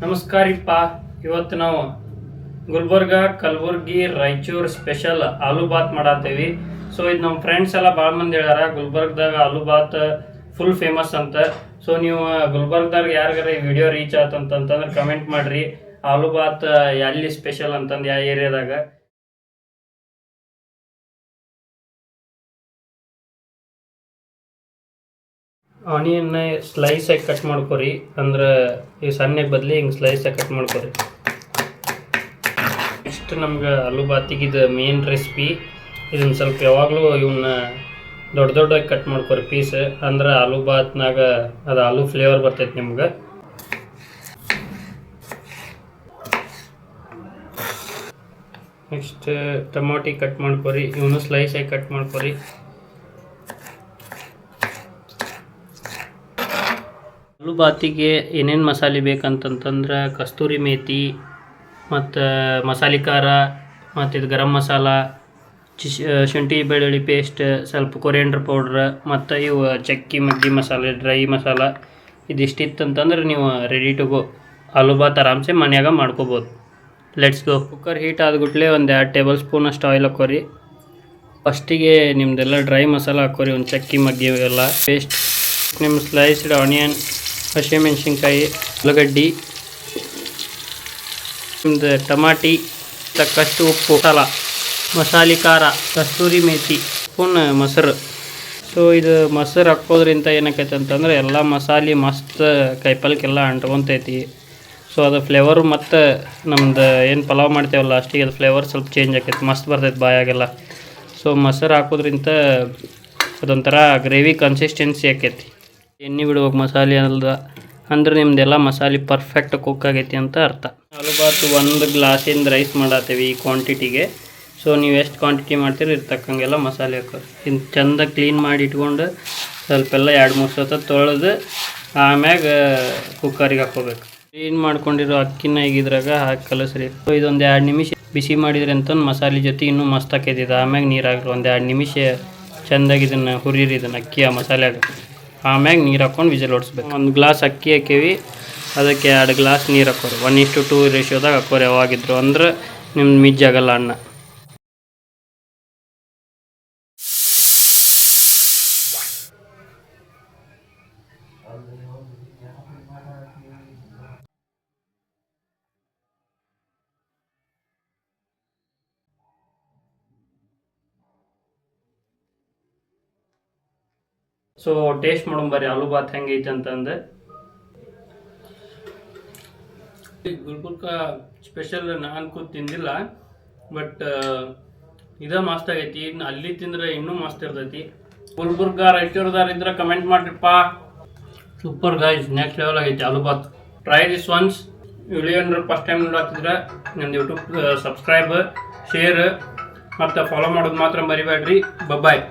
ನಮಸ್ಕಾರಿಪ್ಪ. ಇವತ್ತು ನಾವು ಗುಲ್ಬರ್ಗ, ಕಲಬುರ್ಗಿ, ರಾಯಚೂರು ಸ್ಪೆಷಲ್ ಆಲೂ ಬಾತ್ ಮಾಡತ್ತೀವಿ. ಸೊ ಇದು ನಮ್ಮ ಫ್ರೆಂಡ್ಸ್ ಎಲ್ಲ ಭಾಳ ಮಂದಿ ಹೇಳ್ಯಾರ ಗುಲ್ಬರ್ಗದಾಗ ಆಲೂ ಬಾತ್ ಫುಲ್ ಫೇಮಸ್ ಅಂತ. ಸೊ ನೀವು ಗುಲ್ಬರ್ಗದಾಗ ಯಾರಿಗಾರ ಈ ವಿಡಿಯೋ ರೀಚ್ ಆತಂತಂದ್ರೆ ಕಮೆಂಟ್ ಮಾಡಿರಿ, ಆಲೂ ಬಾತ್ ಎಲ್ಲಿ ಸ್ಪೆಷಲ್ ಅಂತಂದು ಯಾವ ಏರಿಯಾದಾಗ. ಆನಿಯನ್ನ ಸ್ಲೈಸ್ ಆಗಿ ಕಟ್ ಮಾಡ್ಕೊರಿ, ಅಂದ್ರೆ ಈ ಸಣ್ಣಗೆ ಬದಲಿ ಹಿಂಗೆ ಸ್ಲೈಸ್ ಆಗಿ ಕಟ್ ಮಾಡ್ಕೊರಿ. ನೆಕ್ಸ್ಟ್ ನಮ್ಗೆ ಆಲೂ ಬಾತಿಗೆ ಇದು ಮೇನ್ ರೆಸಿಪಿ. ಇದನ್ನು ಸ್ವಲ್ಪ ಯಾವಾಗಲೂ ಇವನ್ನ ದೊಡ್ಡದಾಗಿ ಕಟ್ ಮಾಡ್ಕೊರಿ ಪೀಸ್, ಅಂದ್ರೆ ಆಲೂ ಬಾತ್ನಾಗ ಅದು ಆಲೂ ಫ್ಲೇವರ್ ಬರ್ತೈತೆ ನಿಮ್ಗೆ. ನೆಕ್ಸ್ಟ್ ಟೊಮಾಟಿ ಕಟ್ ಮಾಡ್ಕೊರಿ, ಇವನು ಸ್ಲೈಸ್ ಆಗಿ ಕಟ್ ಮಾಡ್ಕೊರಿ. ಆಲೂ ಬಾತಿಗೆ ಏನೇನು ಮಸಾಲೆ ಬೇಕಂತಂತಂದ್ರೆ ಕಸ್ತೂರಿ ಮೇಥಿ ಮತ್ತು ಮಸಾಲೆ ಖಾರ ಮತ್ತು ಇದು ಗರಂ ಮಸಾಲ, ಶುಂಠಿ ಬೆಳ್ಳುಳ್ಳಿ ಪೇಸ್ಟ್, ಸ್ವಲ್ಪ ಕೊರಿಯಂಡರ್ ಪೌಡ್ರ್ ಮತ್ತು ಇವು ಚಕ್ಕಿ ಮಗ್ಗಿ ಮಸಾಲೆ, ಡ್ರೈ ಮಸಾಲ. ಇದಿಷ್ಟಿತ್ತಂತಂದ್ರೆ ನೀವು ರೆಡಿ ಟು ಗೋ ಆಲೂ ಬಾತ್ ಆರಾಮ್ಸೆ ಮನ್ಯಾಗ ಮಾಡ್ಕೋಬೋದು. Let's go. ಕುಕ್ಕರ್ ಹೀಟ್ ಆದ್ಗುಟ್ಲೆ ಒಂದು 2 ಟೇಬಲ್ ಸ್ಪೂನ್ ಅಷ್ಟು ಆಯಿಲ್ ಹಾಕೋರಿ. ಫಸ್ಟಿಗೆ ನಿಮ್ಮದೆಲ್ಲ ಡ್ರೈ ಮಸಾಲ ಹಾಕೋರಿ, ಒಂದು ಚಕ್ಕಿ ಮಗ್ಗಿ ಎಲ್ಲ ಪೇಸ್ಟ್, ನಿಮ್ಮ ಸ್ಲೈಸ್ಡ್ ಆನಿಯನ್, ಹಸಿಮೆಣ್ಸಿನ್ಕಾಯಿ, ಉಳ್ಳಾಗಡ್ಡಿ, ನಿಮ್ಮದು ಟಮಾಟಿ, ತಕ್ಕಷ್ಟು ಉಪ್ಪು, ಮಸಾಲೆ ಖಾರ, ಕಸ್ತೂರಿ ಮೇಥಿ, ಸ್ಪೂನ್ ಮೊಸರು. ಸೊ ಇದು ಮೊಸರು ಹಾಕೋದ್ರಿಂದ ಏನಾಕೈತೆ ಅಂತಂದ್ರೆ ಎಲ್ಲ ಮಸಾಲೆ ಮಸ್ತ್ ಕೈಪಲ್ಕೆಲ್ಲ ಅಂಟ್ಕೊತೈತಿ. ಸೊ ಅದು ಫ್ಲೇವರು ಮತ್ತು ನಮ್ದು ಏನು ಪಲಾವ್ ಮಾಡ್ತೇವಲ್ಲ ಲಾಸ್ಟಿಗೆ ಅದು ಫ್ಲೇವರ್ ಸ್ವಲ್ಪ ಚೇಂಜ್ ಆಕೈತಿ, ಮಸ್ತ್ ಬರ್ತೈತೆ ಬಾಯಾಗೆಲ್ಲ. ಸೊ ಮೊಸರು ಹಾಕೋದ್ರಿಂದ ಅದೊಂಥರ ಗ್ರೇವಿ ಕನ್ಸಿಸ್ಟೆನ್ಸಿ ಆಕೈತಿ. ಎಣ್ಣೆ ಬಿಡ್ಬೇಕು ಮಸಾಲೆ ಅಲ್ದ, ಅಂದ್ರೆ ನಿಮ್ದೆಲ್ಲ ಮಸಾಲೆ ಪರ್ಫೆಕ್ಟ್ ಕುಕ್ ಆಗೈತಿ ಅಂತ ಅರ್ಥ. ಆಲೂ ಬಾತ್ 1 ಗ್ಲಾಸಿಂದ ರೈಸ್ ಮಾಡತ್ತೀವಿ ಈ ಕ್ವಾಂಟಿಟಿಗೆ. ಸೊ ನೀವು ಎಷ್ಟು ಕ್ವಾಂಟಿಟಿ ಮಾಡ್ತೀರಿ ಇರ್ತಕ್ಕಂಗೆಲ್ಲ ಮಸಾಲೆ ಹಾಕೋರಿ. ಇನ್ನು ಚೆಂದ ಕ್ಲೀನ್ ಮಾಡಿ ಇಟ್ಕೊಂಡು ಸ್ವಲ್ಪೆಲ್ಲ 2-3 ಸತ ತೊಳೆದು ಆಮ್ಯಾಗ ಕುಕ್ಕರಿಗೆ ಹಾಕೋಬೇಕು. ಕ್ಲೀನ್ ಮಾಡ್ಕೊಂಡಿರೋ ಅಕ್ಕಿನ ಈಗ ಇದ್ರಾಗ ಹಾಕಿ ಕಲಸ್ರಿ. ಸೊ ಇದೊಂದು 2 ನಿಮಿಷ ಬಿಸಿ ಮಾಡಿದ್ರಿ ಅಂತಂದು ಮಸಾಲೆ ಜೊತೆ ಇನ್ನೂ ಮಸ್ತ್ ಆಕೈತಿ. ಆಮ್ಯಾಗ ನೀರು ಹಾಕ್ರಿ, ಒಂದು 2 ನಿಮಿಷ ಚೆಂದಾಗಿ ಇದನ್ನು ಹುರಿರಿ, ಇದನ್ನು ಅಕ್ಕಿ ಆ ಮಸಾಲೆಯಾಗ. ಆಮ್ಯಾಗ ನೀರು ಹಾಕ್ಕೊಂಡು ವಿಜಲ್ ಹೊಡ್ಸ್ಬೇಕು. 1 ಗ್ಲಾಸ್ ಅಕ್ಕಿ ಹಾಕೀವಿ, ಅದಕ್ಕೆ 2 ಗ್ಲಾಸ್ ನೀರು ಹಾಕೋರಿ. 1:2 ರೇಷಿಯೋದಾಗ ಹಾಕೋರಿ ಯಾವಾಗಿದ್ರು, ಅಂದ್ರೆ ನಿಮ್ದು ಮಿಜ್ಜಾಗಲ್ಲ ಅನ್ನ. ಸೊ ಟೇಸ್ಟ್ ಮಾಡೋಂಬರಿ ಆಲೂ ಬಾತ್ ಹೆಂಗೈತೆ ಅಂತಂದು. ಗುಲ್ಬರ್ಗ ಸ್ಪೆಷಲ್ ನಾನು ತಿಂದಿಲ್ಲ, ಬಟ್ ಇದೇ ಮಸ್ತ್ ಆಗೈತಿ. ಇನ್ನು ಅಲ್ಲಿ ತಿಂದ್ರೆ ಇನ್ನೂ ಮಸ್ತ್ ಇರ್ತೈತಿ. ಗುಲ್ಬರ್ಗ ರಾಯಚೂರ್ದಾರ ಇದ್ರೆ ಕಮೆಂಟ್ ಮಾಡ್ರಿಪ್ಪ. ಸೂಪರ್ ಗೈಸ್, ನೆಕ್ಸ್ಟ್ ಲೆವೆಲ್ ಆಗೈತಿ aloo bath. Try this once. Video ಏನಾರು ಫಸ್ಟ್ ಟೈಮ್ ನೋಡತ್ತಿದ್ರೆ ನನ್ನ ಯೂಟ್ಯೂಬ್ ಸಬ್ಸ್ಕ್ರೈಬ್, ಶೇರ್ ಮತ್ತು ಫಾಲೋ ಮಾಡೋದು ಮಾತ್ರ ಮರಿಬೇಡ್ರಿ. ಬಾಯ್.